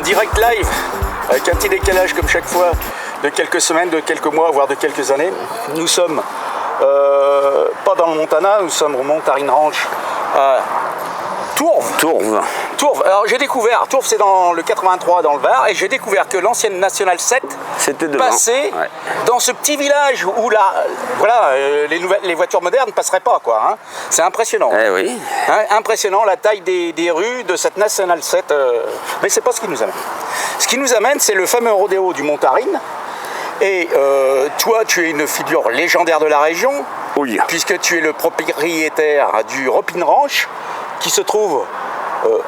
en direct live, avec un petit décalage comme chaque fois, de quelques semaines, de quelques mois, voire de quelques années. Nous sommes pas dans le Montana, nous sommes au Montarine Ranch à Tourves. Alors j'ai découvert, Tourves c'est dans le 83 dans le Var, et j'ai découvert que l'ancienne National 7 passait dans ce petit village où là, voilà, les voitures modernes ne passeraient pas, quoi. Hein. C'est impressionnant. Eh oui. Hein, impressionnant la taille des rues de cette National 7. Mais c'est pas ce qui nous amène. Ce qui nous amène, c'est le fameux rodéo du Montarine. Et toi, tu es une figure légendaire de la région, Oui. puisque tu es le propriétaire du Ropin Ranch, qui se trouve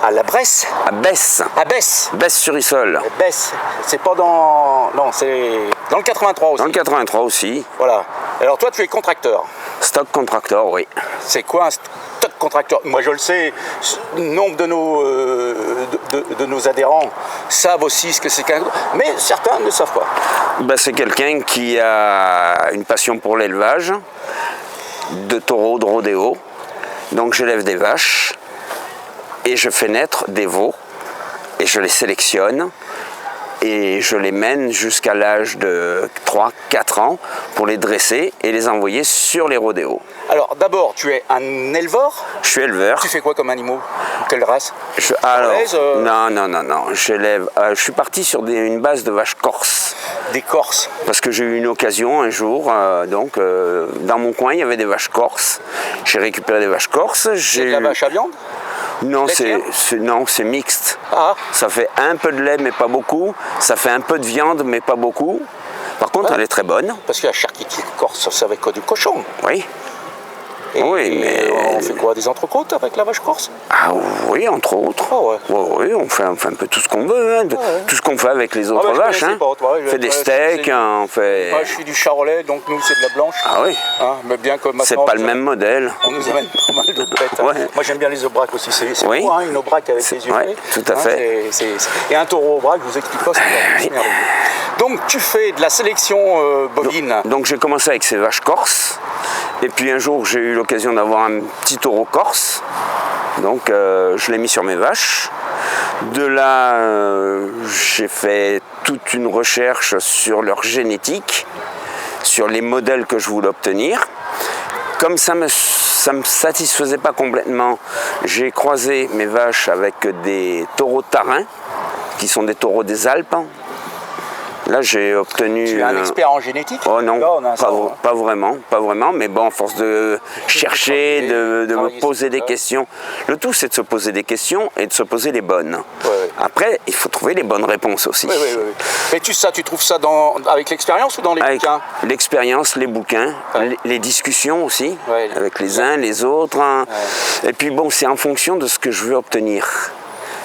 à la Bresse. À Besse. À Besse. Besse-sur-Issole. Besse. C'est pas dans... Non, c'est dans le 83 aussi. Dans le 83 aussi. Voilà. Alors toi, tu es contracteur. Stock contractor, oui. C'est quoi un stock contracteur? Moi, je le sais. Nombre de nos adhérents savent aussi ce que c'est qu'un... Mais certains ne savent pas. Ben, c'est quelqu'un qui a une passion pour l'élevage, de taureaux, de rodéo. Donc j'élève des vaches et je fais naître des veaux et je les sélectionne et je les mène jusqu'à l'âge de 3-4 ans pour les dresser et les envoyer sur les rodéos. Alors d'abord, tu es un éleveur. Je suis éleveur. Tu fais quoi comme animaux? Quelle race? Non. J'élève. Je suis parti sur une base de vaches corses. Des Corses. Parce que j'ai eu une occasion un jour, dans mon coin, il y avait des vaches corses. J'ai récupéré des vaches corses. C'est de la vache à viande? Non, c'est mixte. Ah. Ça fait un peu de lait, mais pas beaucoup. Ça fait un peu de viande, mais pas beaucoup. Par contre, elle est très bonne. Parce que la charcuterie corse, c'est avec quoi? Du cochon. Oui. Et oui, mais... On fait quoi? Des entrecôtes avec la vache corse? Ah oui, entre autres. Ah ouais. Oui, on fait un peu tout ce qu'on veut, hein. Tout ce qu'on fait avec les autres vaches. Hein. On fait des steaks, on fait... Moi, je suis du charolais, donc nous, c'est de la blanche. Ah oui. Hein, mais bien que maintenant, c'est pas le même modèle. On nous amène pas mal de bêtes. Ouais. Moi, j'aime bien les aubracs aussi. C'est oui. beau, hein, une aubrac avec les yeux faits. Tout à fait. Et un taureau aubrac, je vous explique pas, c'est merveilleux. Donc, tu fais de la sélection bovine. Donc j'ai commencé avec ces vaches corses. Et puis un jour, j'ai eu l'occasion d'avoir un petit taureau corse. Donc je l'ai mis sur mes vaches. De là, j'ai fait toute une recherche sur leur génétique, sur les modèles que je voulais obtenir. Comme ça me satisfaisait pas complètement, j'ai croisé mes vaches avec des taureaux tarins, qui sont des taureaux des Alpes. Là, j'ai obtenu... Tu es un expert en génétique? Oh non, pas vraiment, mais bon, à force de chercher, de me poser des questions. Le tout, c'est de se poser des questions et de se poser les bonnes. Ouais. Après, il faut trouver les bonnes réponses aussi. Oui. Et tu trouves ça avec l'expérience ou dans les bouquins? L'expérience, les bouquins, les discussions aussi, avec les uns, les autres. Hein. Ouais. Et puis bon, c'est en fonction de ce que je veux obtenir.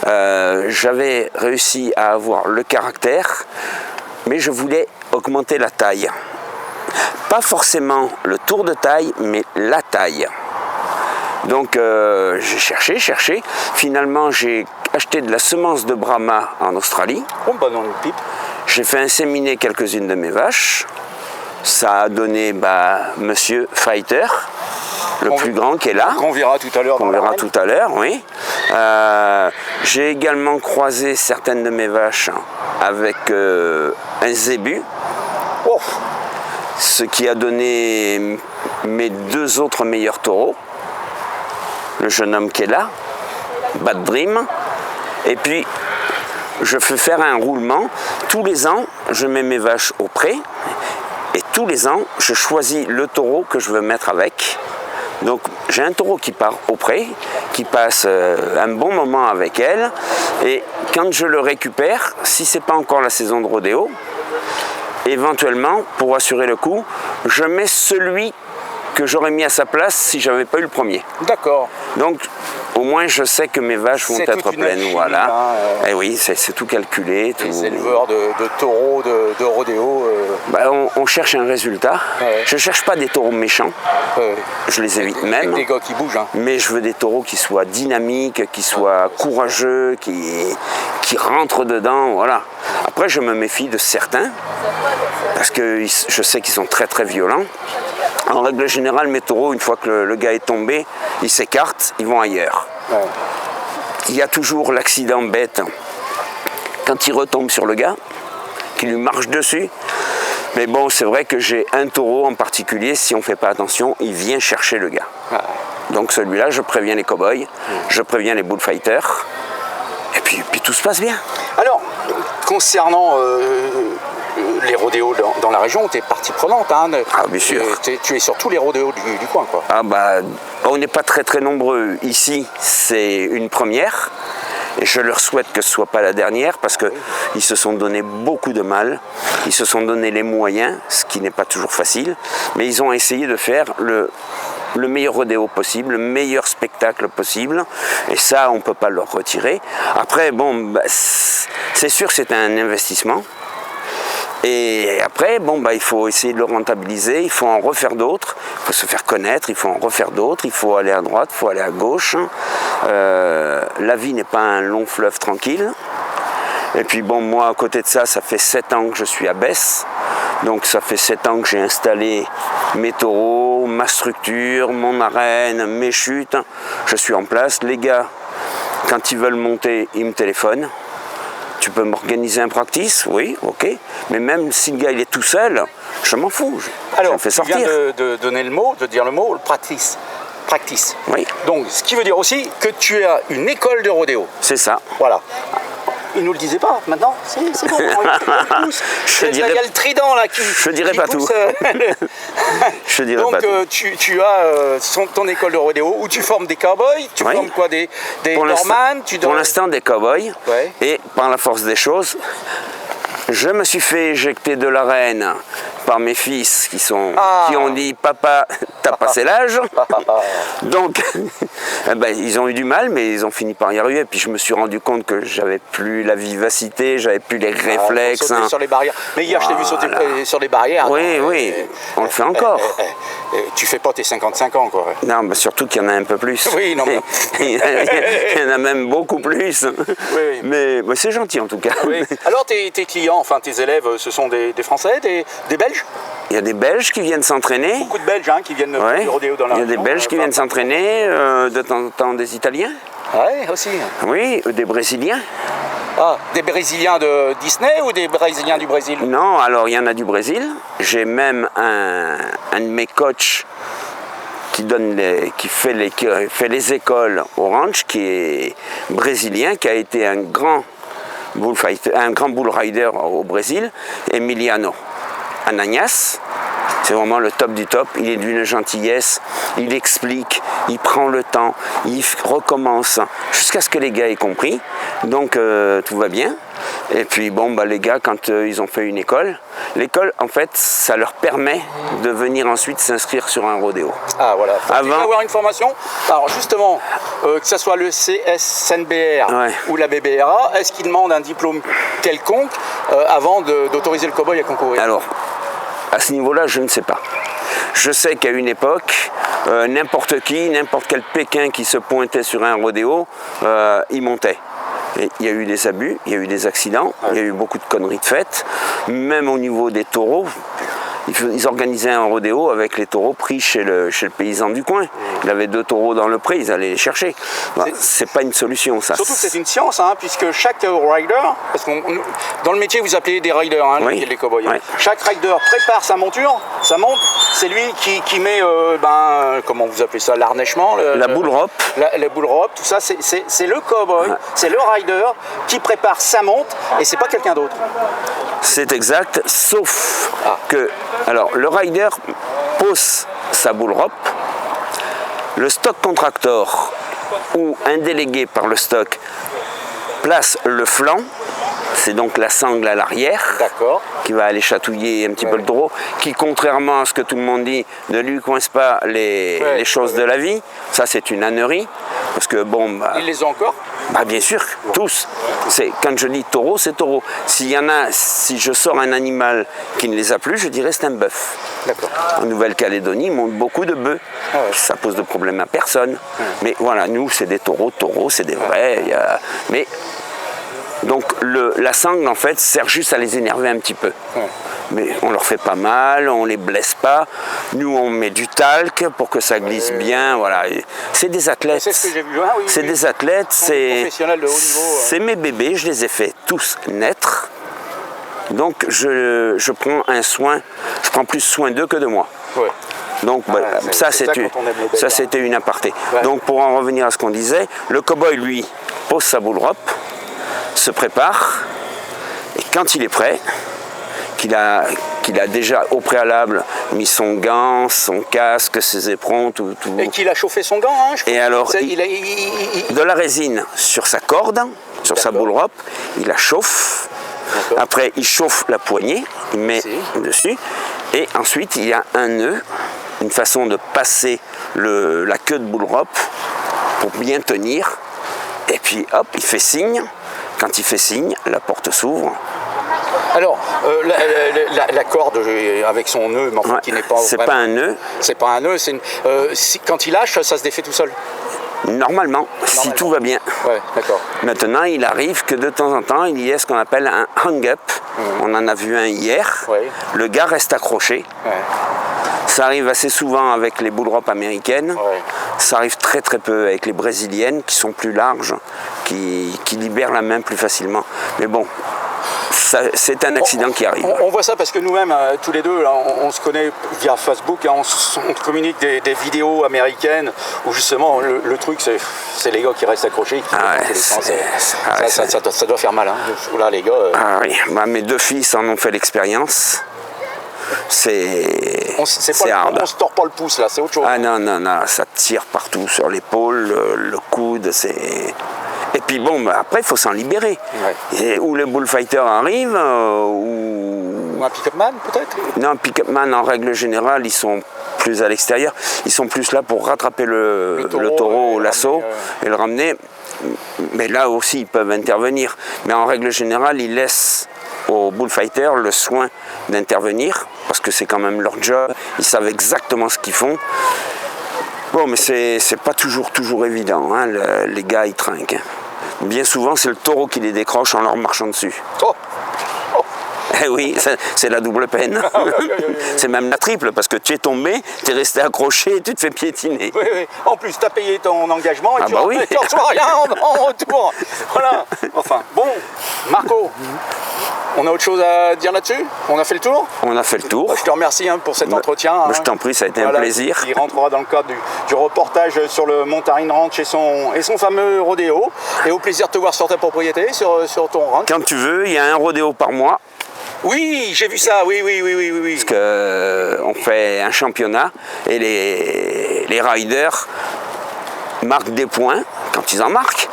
J'avais réussi à avoir le caractère, mais je voulais augmenter la taille. Pas forcément le tour de taille, mais la taille. Donc j'ai cherché. Finalement, j'ai acheté de la semence de Brahma en Australie. Oh, bah dans une pipe. J'ai fait inséminer quelques-unes de mes vaches. Ça a donné Monsieur Fighter, le plus grand qui est là. Qu'on verra tout à l'heure. Qu'on verra tout à l'heure, oui. J'ai également croisé certaines de mes vaches avec un zébu. Oh. Ce qui a donné mes deux autres meilleurs taureaux. Le jeune homme qui est là, Bad Dream. Et puis, je fais faire un roulement. Tous les ans, je mets mes vaches au pré. Et tous les ans, je choisis le taureau que je veux mettre avec. Donc, j'ai un taureau qui part au pré, qui passe un bon moment avec elle. Et quand je le récupère, si ce n'est pas encore la saison de rodéo, éventuellement, pour assurer le coup, je mets celui que j'aurais mis à sa place si je n'avais pas eu le premier. D'accord. Donc, au moins, je sais que mes vaches vont être pleines. Alchimie, voilà. Hein, Et oui, c'est tout calculé. Les éleveurs de taureaux, de rodéo. On cherche un résultat. Ouais. Je ne cherche pas des taureaux méchants. Je les évite même. Des gars qui bougent. Hein. Mais je veux des taureaux qui soient dynamiques, qui soient courageux, qui rentrent dedans. Voilà. Après, je me méfie de certains, parce que je sais qu'ils sont très très violents. En règle générale, mes taureaux, une fois que le gars est tombé, ils s'écartent, ils vont ailleurs. Ouais. Il y a toujours l'accident bête quand il retombe sur le gars, qui lui marche dessus. Mais bon, c'est vrai que j'ai un taureau en particulier, si on ne fait pas attention, il vient chercher le gars. Donc celui-là, je préviens les cow-boys, je préviens les bullfighters, et puis tout se passe bien. Alors, concernant les rodéos dans la région, tu es partie prenante. Hein, bien sûr. Tu es sur tous les rodéos du coin, quoi. Ah bah, on n'est pas très nombreux. Ici, c'est une première. Et je leur souhaite que ce ne soit pas la dernière parce qu'ils se sont donné beaucoup de mal. Ils se sont donné les moyens, ce qui n'est pas toujours facile. Mais ils ont essayé de faire le meilleur rodéo possible, le meilleur spectacle possible. Et ça, on ne peut pas leur retirer. Après, bon, bah, c'est sûr que c'est un investissement. Et après, bon, bah, il faut essayer de le rentabiliser, il faut en refaire d'autres, il faut se faire connaître, il faut en refaire d'autres, il faut aller à droite, il faut aller à gauche. La vie n'est pas un long fleuve tranquille. Et puis bon, moi, à côté de ça, ça fait 7 ans que je suis à Besse. Donc ça fait 7 ans que j'ai installé mes taureaux, ma structure, mon arène, mes chutes. Je suis en place. Les gars, quand ils veulent monter, ils me téléphonent. Tu peux m'organiser un practice? Oui, ok. Mais même si le gars il est tout seul, je m'en fous. Alors, je le fais sortir. Tu viens de donner le mot, de dire le mot, le practice. Practice. Oui. Donc, ce qui veut dire aussi que tu as une école de rodéo. C'est ça. Voilà. Il nous le disait pas, maintenant, c'est bon. Il y a le trident là qui. Je dirais pas tout. Je dirais donc, pas tout. tu as ton école de rodéo où tu formes des cowboys, tu formes quoi, des doorman. Pour l'instant, des cowboys. Ouais. Et par la force des choses, je me suis fait éjecter de l'arène par mes fils qui ont dit papa, t'as passé l'âge. Donc ils ont eu du mal, mais ils ont fini par y arriver. Puis je me suis rendu compte que j'avais plus la vivacité, j'avais plus les réflexes. Sauter sur les barrières. Mais hier je t'ai vu sauter sur les barrières. Oui, on le fait encore. Tu fais pas tes 55 ans, quoi. Non, bah surtout qu'il y en a un peu plus. Oui, non. Il y en a même beaucoup plus. Oui. Mais c'est gentil en tout cas. Oui. Alors tes clients, enfin tes élèves, ce sont des Français, des Belges? Il y a des Belges qui viennent s'entraîner. Beaucoup de Belges qui viennent du rodéo dans la région. Il y a des Belges qui viennent s'entraîner, de temps en temps des Italiens. Oui, aussi. Oui, des Brésiliens. Ah, des Brésiliens de Disney ou des Brésiliens du Brésil? Non, alors il y en a du Brésil. J'ai même un de mes coachs qui fait les écoles au ranch, qui est brésilien, qui a été un grand bull rider au Brésil, Emiliano Ananias. C'est vraiment le top du top. Il est d'une gentillesse, il explique, il prend le temps, il recommence jusqu'à ce que les gars aient compris. Donc tout va bien. Et puis bon, les gars, quand ils ont fait une école, l'école en fait, ça leur permet de venir ensuite s'inscrire sur un rodéo. Ah voilà. Faut avoir une formation. Alors justement, que ce soit le CSNBR ou la BBRA, est-ce qu'ils demandent un diplôme quelconque avant d'autoriser le cow-boy à concourir? Alors, à ce niveau-là, je ne sais pas. Je sais qu'à une époque, n'importe quel Pékin qui se pointait sur un rodéo, il montait. Et il y a eu des abus, il y a eu des accidents, il y a eu beaucoup de conneries de faites. Même au niveau des taureaux, ils organisaient un rodéo avec les taureaux pris chez le paysan du coin. Il avait 2 taureaux dans le pré, ils allaient les chercher. C'est pas une solution, ça. Surtout que c'est une science, puisque chaque rider, parce que dans le métier vous appelez des riders, les cow-boys. Oui. Chaque rider prépare sa monture, sa montre, c'est lui qui met, comment vous appelez ça, l'arnèchement, la bull rope. La bull rope, tout ça, c'est le cow-boy, c'est le rider qui prépare sa montre, et c'est pas quelqu'un d'autre. C'est exact, sauf que, alors, le rider pose sa bull rope, le stock contractor ou un délégué par le stock place le flanc, c'est donc la sangle à l'arrière qui va aller chatouiller un petit peu le taureau, qui contrairement à ce que tout le monde dit, ne lui coince pas les choses de la vie. Ça c'est une ânerie, parce que bon... Ils les ont encore? Bien sûr, tous. Quand je dis taureau, c'est taureau. Si je sors un animal qui ne les a plus, je dirais c'est un bœuf. En Nouvelle-Calédonie, ils montent beaucoup de bœufs. Ça pose de problème à personne. Mais voilà, nous c'est des taureaux, c'est des vrais. Mais donc la sangle en fait sert juste à les énerver un petit peu. mais on leur fait pas mal, on les blesse pas. Nous, on met du talc pour que ça glisse bien. Voilà. C'est des athlètes. C'est ce que j'ai vu. Ah, oui, c'est oui. des athlètes. C'est professionnels de haut niveau. C'est mes bébés. Je les ai fait tous naître. Donc je prends plus soin d'eux que de moi. Ouais. Donc ça c'était une aparté. Ouais. Donc pour en revenir à ce qu'on disait, le cow-boy lui pose sa bull rope, se prépare, et quand il est prêt, qu'il a déjà au préalable mis son gant, son casque, ses éperons, tout. Et qu'il a chauffé son gant, hein, et alors de la résine sur sa corde, sur sa bull rope, il la chauffe. Après, il chauffe la poignée, il met dessus, et ensuite il y a un nœud, une façon de passer la queue de bull rope pour bien tenir, et puis hop, il fait signe. Quand il fait signe, la porte s'ouvre. Alors, la corde avec son nœud, mais enfin, qui n'est pas. C'est pas un nœud. C'est pas un nœud, quand il lâche, ça se défait tout seul. Normalement, si tout va bien. Ouais, d'accord. Maintenant, il arrive que de temps en temps, il y ait ce qu'on appelle un hang-up. On en a vu un hier. Ouais. Le gars reste accroché. Ouais. Ça arrive assez souvent avec les bull ropes américaines. Ouais. Ça arrive très très peu avec les brésiliennes qui sont plus larges, qui libèrent la main plus facilement. Mais bon, c'est un accident qui arrive. On voit ça parce que nous-mêmes, tous les deux, là, on se connaît via Facebook, hein, on communique des vidéos américaines où justement le truc c'est les gars qui restent accrochés. Ça doit faire mal. Hein. Là, les gars. Ah oui, mes deux fils en ont fait l'expérience. C'est hard. On se tord pas le pouce là, c'est autre chose. Ah non, ça tire partout, sur l'épaule, le coude, Et puis bon, après il faut s'en libérer. Ouais. Et où le bullfighter arrive, ou un pick-up man peut-être. Non, un pick-up man en règle générale, ils sont plus à l'extérieur. Ils sont plus là pour rattraper le taureau ou l'assaut et le ramener. Mais là aussi ils peuvent intervenir. Mais en règle générale, ils laissent aux bullfighters le soin d'intervenir, parce que c'est quand même leur job, ils savent exactement ce qu'ils font. Bon, mais c'est pas toujours évident, hein. Les gars ils trinquent. Hein. Bien souvent c'est le taureau qui les décroche en leur marchant dessus. Eh oui, c'est la double peine. C'est même la triple, parce que tu es tombé, tu es resté accroché et tu te fais piétiner. Oui. En plus, tu as payé ton engagement et tu ne reçois rien en retour. Voilà. Enfin, bon, Marco, on a autre chose à dire là-dessus? On a fait le tour? On a fait le tour. Je te remercie pour cet entretien. Je t'en prie, ça a été un plaisir. Il rentrera dans le cadre du reportage sur le Montarine Ranch et son fameux rodéo. Et au plaisir de te voir sur ta propriété, sur ton ranch. Quand tu veux, il y a un rodéo par mois. Oui, j'ai vu ça, oui. Parce qu'on fait un championnat et les riders marquent des points quand ils en marquent.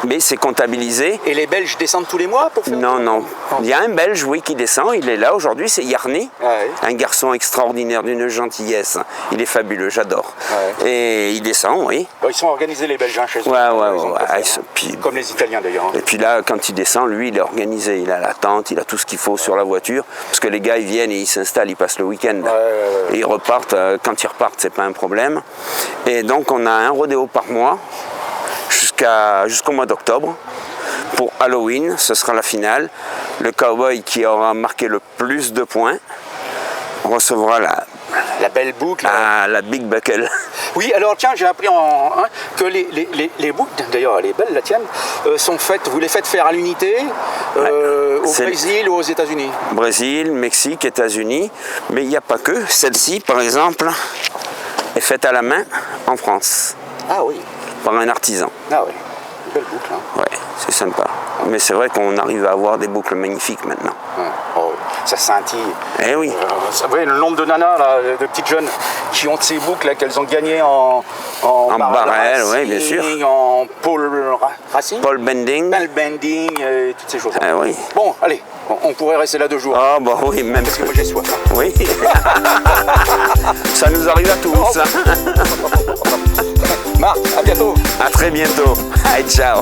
Mais c'est comptabilisé. Et les Belges descendent tous les mois pour faire Non. Il y a un Belge, oui, qui descend. Il est là aujourd'hui, c'est Yarni. Ouais. Un garçon extraordinaire, d'une gentillesse. Il est fabuleux, j'adore. Ouais. Et il descend, oui. Ils sont organisés, les Belges, chez eux. Ouais. Comme les Italiens, d'ailleurs. Et puis là, quand il descend, lui, il est organisé. Il a la tente, il a tout ce qu'il faut sur la voiture. Parce que les gars, ils viennent et ils s'installent, ils passent le week-end. Ouais. Et ils repartent. Quand ils repartent, c'est pas un problème. Et donc, on a un rodéo par mois. Jusqu'au mois d'octobre. Pour Halloween, ce sera la finale. Le cowboy qui aura marqué le plus de points recevra la belle boucle. La big buckle. Oui, alors tiens, j'ai appris que les boucles, d'ailleurs elle est belle la tienne, sont faites, vous les faites faire à l'unité au Brésil ou aux États-Unis? Brésil, Mexique, États-Unis, mais il n'y a pas que. Celle-ci, par exemple, est faite à la main en France. Ah oui. Par un artisan. Ah oui, belle boucle. Hein. Ouais, c'est sympa. Mais c'est vrai qu'on arrive à avoir des boucles magnifiques maintenant. Oh, ça scintille. Eh oui. Vous voyez le nombre de nanas, là, de petites jeunes qui ont ces boucles là, qu'elles ont gagnées en barrel, oui, bien sûr. En pole racing. Pole bending. Pole bending, toutes ces choses. Eh oui. Bon, allez, on pourrait rester là 2 jours. Ah bah oui, même. Parce que moi j'ai soif. Hein. Oui. Ça nous arrive à tous. Marc, à bientôt. À très bientôt. Allez, ciao.